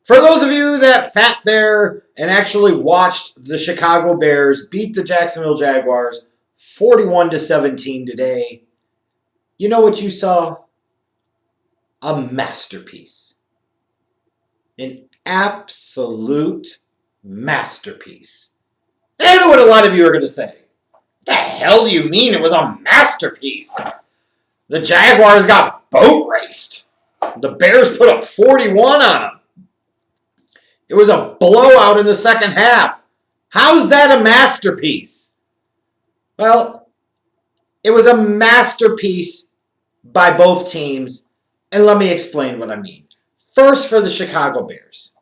For those of you that sat there and actually watched the Chicago Bears beat the Jacksonville Jaguars 41-17 today, you know what you saw? A masterpiece. An absolute masterpiece. I know what a lot of you are going to say. The hell do you mean it was a masterpiece? The Jaguars got boat raced. The Bears put up 41 on them. It was a blowout in the second half. How's that a masterpiece? Well, it was a masterpiece by both teams, and let me explain what I mean. First, for the Chicago Bears.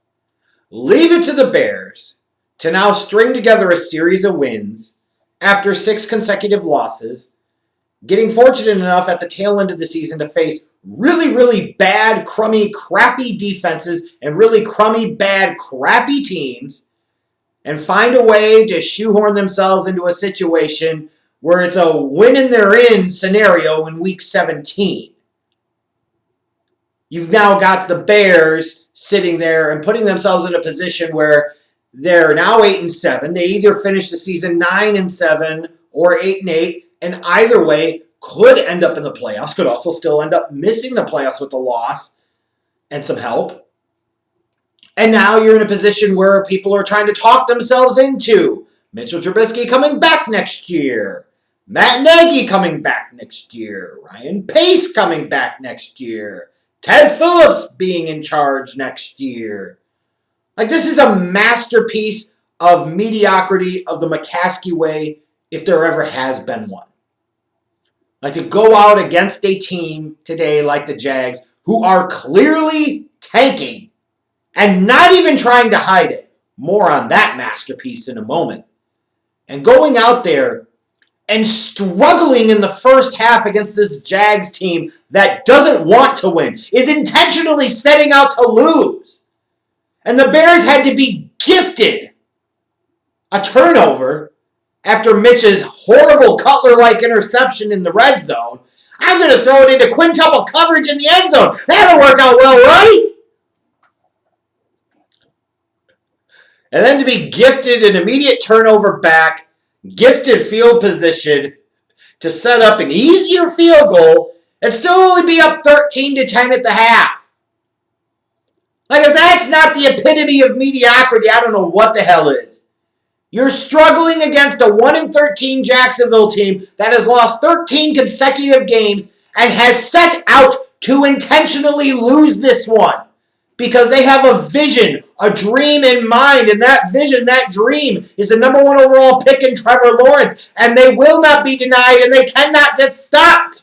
Leave it to the Bears to now string together a series of wins after 6 consecutive losses, getting fortunate enough at the tail end of the season to face really, really bad, crummy, crappy defenses and really crummy, bad, crappy teams, and find a way to shoehorn themselves into a situation where it's a win and they're in scenario in week 17. You've now got the Bears sitting there and putting themselves in a position where they're now 8-7. They either finish the season 9-7 or 8-8, and either way could end up in the playoffs, could also still end up missing the playoffs with a loss and some help. And now you're in a position where people are trying to talk themselves into Mitchell Trubisky coming back next year, Matt Nagy coming back next year, Ryan Pace coming back next year, Ted Phillips being in charge next year. Like, this is a masterpiece of mediocrity of the McCaskey way, if there ever has been one. Like, to go out against a team today like the Jags, who are clearly tanking and not even trying to hide it. More on that masterpiece in a moment. And going out there and struggling in the first half against this Jags team that doesn't want to win, is intentionally setting out to lose. And the Bears had to be gifted a turnover after Mitch's horrible Cutler-like interception in the red zone. I'm going to throw it into quintuple coverage in the end zone. That'll work out well, right? And then to be gifted an immediate turnover back, gifted field position to set up an easier field goal and still only be up 13-10 at the half. Like, if that's not the epitome of mediocrity, I don't know what the hell is. You're struggling against a 1-13 Jacksonville team that has lost 13 consecutive games and has set out to intentionally lose this one because they have a vision, a dream in mind, and that vision, that dream is the number 1 overall pick in Trevor Lawrence, and they will not be denied, and they cannot get stopped.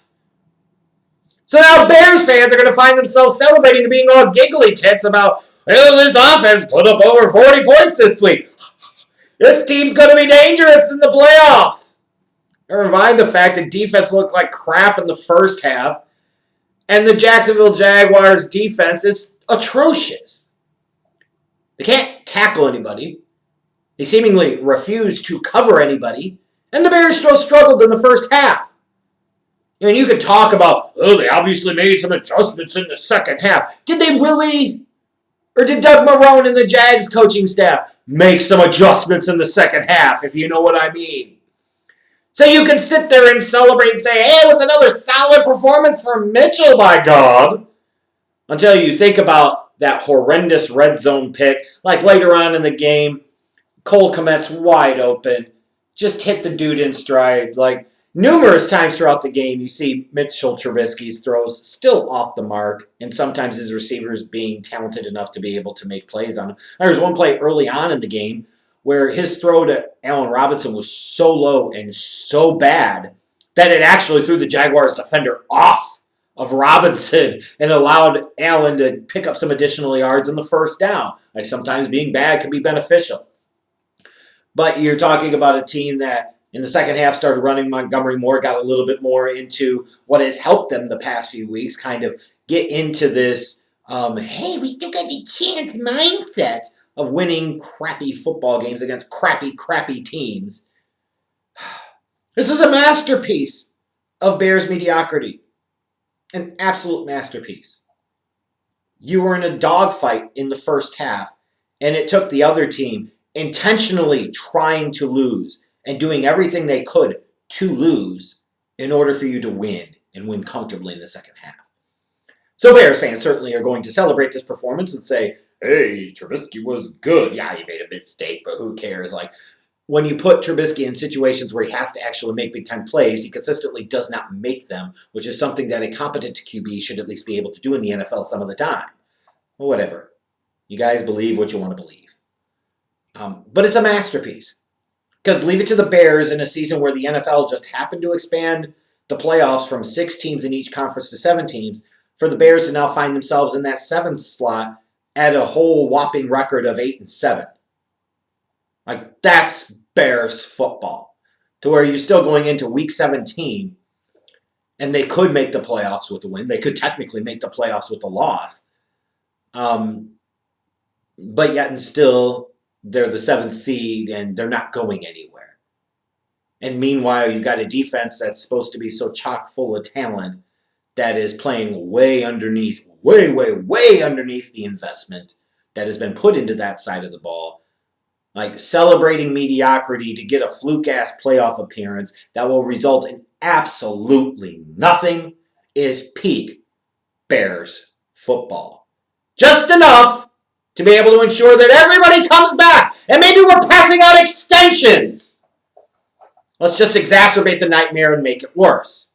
So now Bears fans are going to find themselves celebrating and being all giggly tits about, well, this offense put up over 40 points this week. This team's going to be dangerous in the playoffs. Never mind the fact that defense looked like crap in the first half, and the Jacksonville Jaguars defense is atrocious. They can't tackle anybody. They seemingly refuse to cover anybody, and the Bears still struggled in the first half. And you could talk about, oh, they obviously made some adjustments in the second half. Did they really? Or did Doug Marrone and the Jags coaching staff make some adjustments in the second half, if you know what I mean? So you can sit there and celebrate and say, hey, it was another solid performance from Mitchell, by God. Until you think about that horrendous red zone pick. Like later on in the game, Cole Kmet's wide open. Just hit the dude in stride. Like, numerous times throughout the game, you see Mitchell Trubisky's throws still off the mark, and sometimes his receivers being talented enough to be able to make plays on him. There was one play early on in the game where his throw to Allen Robinson was so low and so bad that it actually threw the Jaguars defender off of Robinson and allowed Allen to pick up some additional yards in the first down. Like, sometimes being bad can be beneficial. But you're talking about a team that in the second half started running Montgomery more, got a little bit more into what has helped them the past few weeks, kind of get into this, hey, we still got the chance mindset of winning crappy football games against crappy teams. This is a masterpiece of Bears mediocrity. An absolute masterpiece. you were in a dogfight in the first half, and it took the other team intentionally trying to lose and doing everything they could to lose in order for you to win and win comfortably in the second half. So Bears fans certainly are going to celebrate this performance and say, hey, Trubisky was good. Yeah, he made a mistake, but who cares? Like, when you put Trubisky in situations where he has to actually make Big Ten plays, he consistently does not make them, which is something that a competent QB should at least be able to do in the NFL some of the time. Well, whatever. You guys believe what you want to believe. But it's a masterpiece. Because leave it to the Bears in a season where the NFL just happened to expand the playoffs from 6 teams in each conference to 7 teams, for the Bears to now find themselves in that 7th slot at a whole whopping record of 8-7. Like, that's Bears football. To where you're still going into week 17, and they could make the playoffs with a win. They could technically make the playoffs with a loss. But yet and still, they're the 7th seed, and they're not going anywhere. And meanwhile, you got a defense that's supposed to be so chock full of talent that is playing way underneath, way underneath the investment that has been put into that side of the ball. Like, celebrating mediocrity to get a fluke-ass playoff appearance that will result in absolutely nothing is peak Bears football. Just enough to be able to ensure that everybody comes back, and maybe we're passing out extensions. Let's just exacerbate the nightmare and make it worse.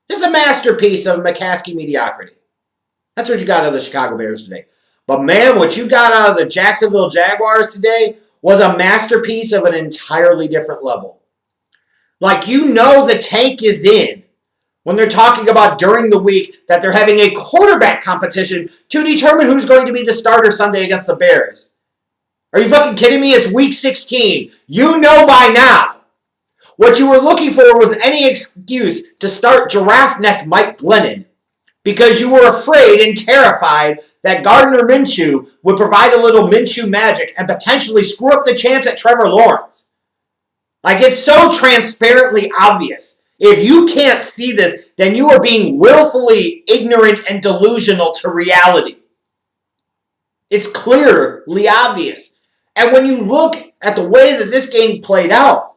It's a masterpiece of McCaskey mediocrity. That's what you got out of the Chicago Bears today. But man, what you got out of the Jacksonville Jaguars today was a masterpiece of an entirely different level. Like, you know the tank is in when they're talking about during the week that they're having a quarterback competition to determine who's going to be the starter Sunday against the Bears. Are you fucking kidding me? It's week 16. You know by now. What you were looking for was any excuse to start giraffe neck Mike Glennon because you were afraid and terrified that Gardner Minshew would provide a little Minshew magic and potentially screw up the chance at Trevor Lawrence. Like, it's so transparently obvious. If you can't see this, then you are being willfully ignorant and delusional to reality. It's clearly obvious. And when you look at the way that this game played out,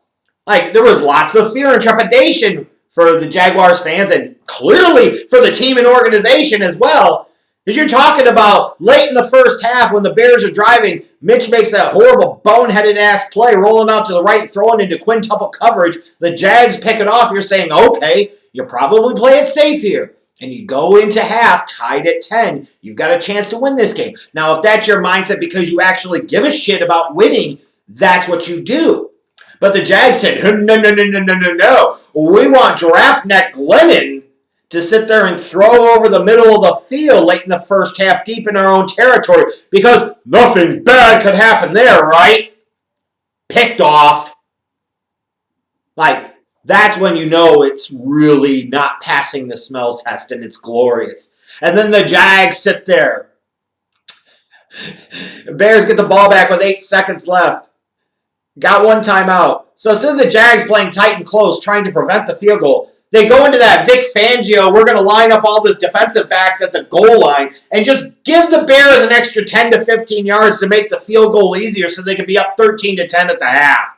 like, there was lots of fear and trepidation for the Jaguars fans and clearly for the team and organization as well. Because you're talking about late in the first half when the Bears are driving, Mitch makes that horrible boneheaded-ass play rolling out to the right, throwing into quintuple coverage. The Jags pick it off. You're saying, okay, you probably play it safe here. And you go into half tied at 10. You've got a chance to win this game. Now, if that's your mindset because you actually give a shit about winning, that's what you do. But the Jags said, no. We want Giraffe Neck Glennon to sit there and throw over the middle of the field late in the first half deep in our own territory because nothing bad could happen there, right? Picked off. Like, that's when you know it's really not passing the smell test and it's glorious. And then the Jags sit there. Bears get the ball back with 8 seconds left. Got one timeout. So instead of the Jags playing tight and close, trying to prevent the field goal, they go into that Vic Fangio, we're going to line up all these defensive backs at the goal line and just give the Bears an extra 10 to 15 yards to make the field goal easier so they could be up 13-10 at the half.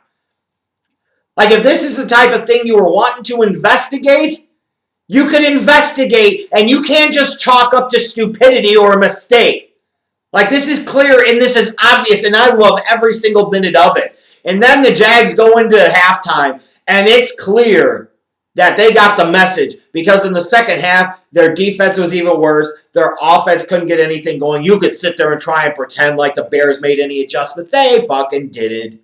Like, if this is the type of thing you were wanting to investigate, you could investigate, and you can't just chalk up to stupidity or a mistake. Like, this is clear, and this is obvious, and I love every single minute of it. And then the Jags go into halftime, and it's clear that they got the message because in the second half, their defense was even worse. Their offense couldn't get anything going. You could sit there and try and pretend like the Bears made any adjustments. They fucking didn't.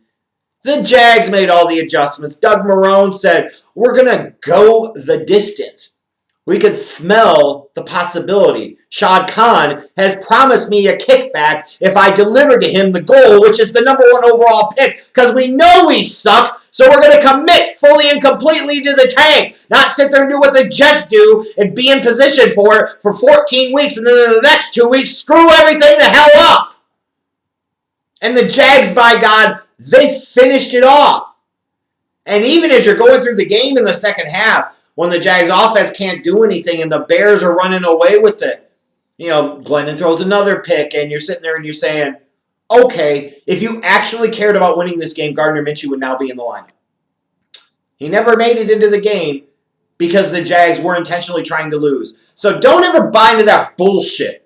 The Jags made all the adjustments. Doug Marrone said, we're going to go the distance. We could smell the possibility. Shad Khan has promised me a kickback if I deliver to him the goal, which is the number 1 overall pick, because we know we suck, so we're going to commit fully and completely to the tank, not sit there and do what the Jets do and be in position for it for 14 weeks, and then in the next 2 weeks, screw everything the hell up. And the Jags, by God, they finished it off. And even as you're going through the game in the second half, when the Jags offense can't do anything and the Bears are running away with it, Glennon throws another pick, and you're sitting there and you're saying, okay, if you actually cared about winning this game, Gardner Minshew would now be in the lineup. He never made it into the game because the Jags were intentionally trying to lose. So don't ever buy into that bullshit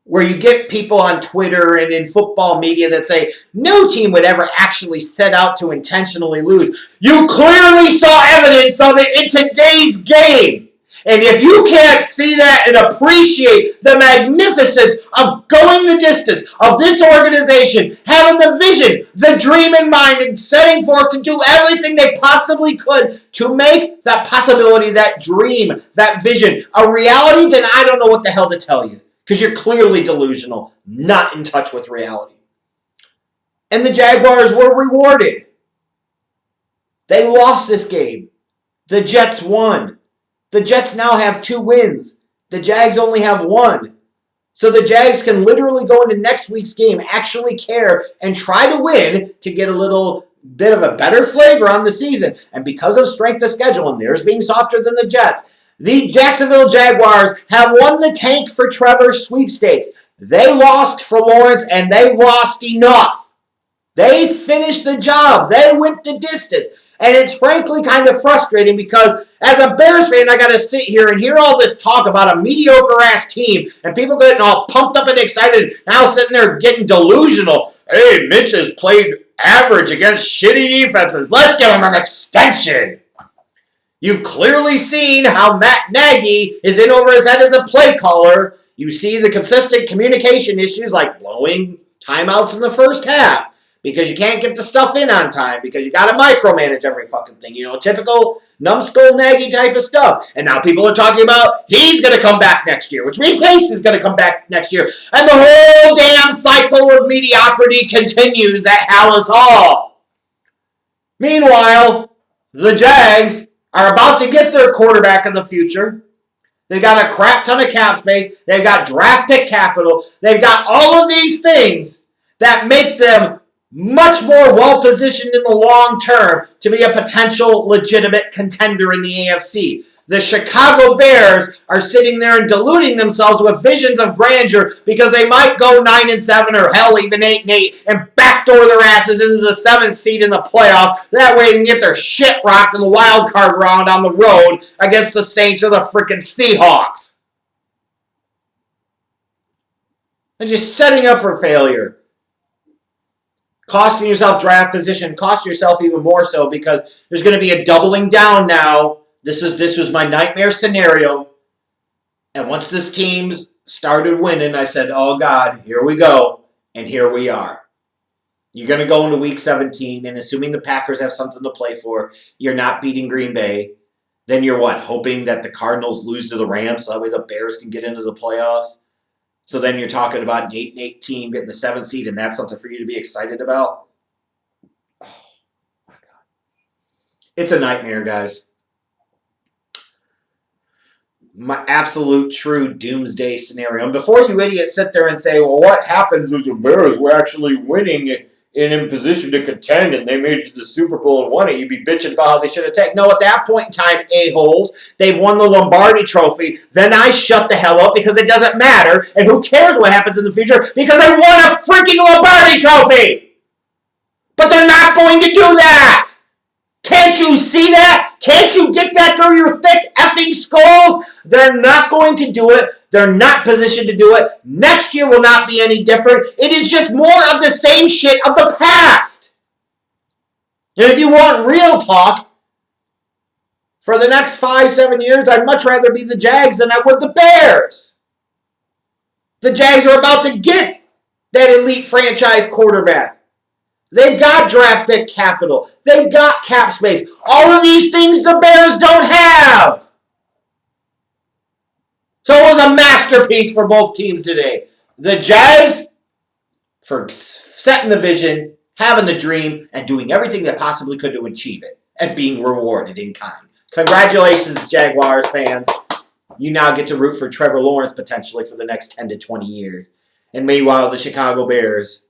where you get people on Twitter and in football media that say no team would ever actually set out to intentionally lose. You clearly saw evidence of it in today's game. And if you can't see that and appreciate the magnificence of going the distance of this organization, having the vision, the dream in mind, and setting forth to do everything they possibly could to make that possibility, that dream, that vision a reality, then I don't know what the hell to tell you. Because you're clearly delusional, not in touch with reality. And the Jaguars were rewarded. They lost this game. The Jets won. The Jets now have 2 wins. The Jags only have 1. So the Jags can literally go into next week's game, actually care, and try to win to get a little bit of a better flavor on the season. And because of strength of schedule, and theirs being softer than the Jets, the Jacksonville Jaguars have won the tank for Trevor sweepstakes. They lost for Lawrence, and they lost enough. They finished the job. They went the distance. And it's frankly kind of frustrating because as a Bears fan, I got to sit here and hear all this talk about a mediocre-ass team and people getting all pumped up and excited, now sitting there getting delusional. Hey, Mitch has played average against shitty defenses. Let's give him an extension. You've clearly seen how Matt Nagy is in over his head as a play caller. You see the consistent communication issues like blowing timeouts in the first half because you can't get the stuff in on time because you got to micromanage every fucking thing. Typical numbskull Nagy type of stuff. And now people are talking about he's going to come back next year, which means Pace is going to come back next year. And the whole damn cycle of mediocrity continues at Hallis Hall. Meanwhile, the Jags are about to get their quarterback in the future. They've got a crap ton of cap space. They've got draft pick capital. They've got all of these things that make them much more well-positioned in the long term to be a potential legitimate contender in the AFC. The Chicago Bears are sitting there and deluding themselves with visions of grandeur because they might go 9-7 or hell even 8-8 and backdoor their asses into the 7th seed in the playoff. That way they can get their shit rocked in the wild card round on the road against the Saints or the freaking Seahawks. They're just setting up for failure. Costing yourself draft position, cost yourself even more so because there's going to be a doubling down now. This was my nightmare scenario. And once this team started winning, I said, oh God, here we go. And here we are. You're going to go into week 17, and assuming the Packers have something to play for, you're not beating Green Bay. Then you're what? Hoping that the Cardinals lose to the Rams so that way the Bears can get into the playoffs? So then you're talking about an 8-8 team getting the 7th seed, and that's something for you to be excited about? Oh, my God. It's a nightmare, guys. My absolute true doomsday scenario. And before you idiots sit there and say, well, what happens if the Bears were actually winning and in position to contend and they made it to the Super Bowl and won it, you'd be bitching about how they should have taken. No, at that point in time, a-holes, they've won the Lombardi Trophy. Then I shut the hell up because it doesn't matter. And who cares what happens in the future because they won a freaking Lombardi Trophy. But they're not going to do that. Can't you see that? Can't you get that through your thick effing skulls? They're not going to do it. They're not positioned to do it. Next year will not be any different. It is just more of the same shit of the past. And if you want real talk, for the next 5-7 years, I'd much rather be the Jags than I would the Bears. The Jags are about to get that elite franchise quarterback. They've got draft pick capital. They've got cap space. All of these things the Bears don't have. So it was a masterpiece for both teams today. The Jags for setting the vision, having the dream, and doing everything they possibly could to achieve it, and being rewarded in kind. Congratulations, Jaguars fans. You now get to root for Trevor Lawrence potentially for the next 10 to 20 years. And meanwhile, the Chicago Bears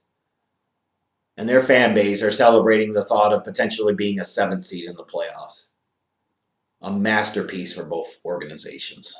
and their fan base are celebrating the thought of potentially being a 7th seed in the playoffs. A masterpiece for both organizations.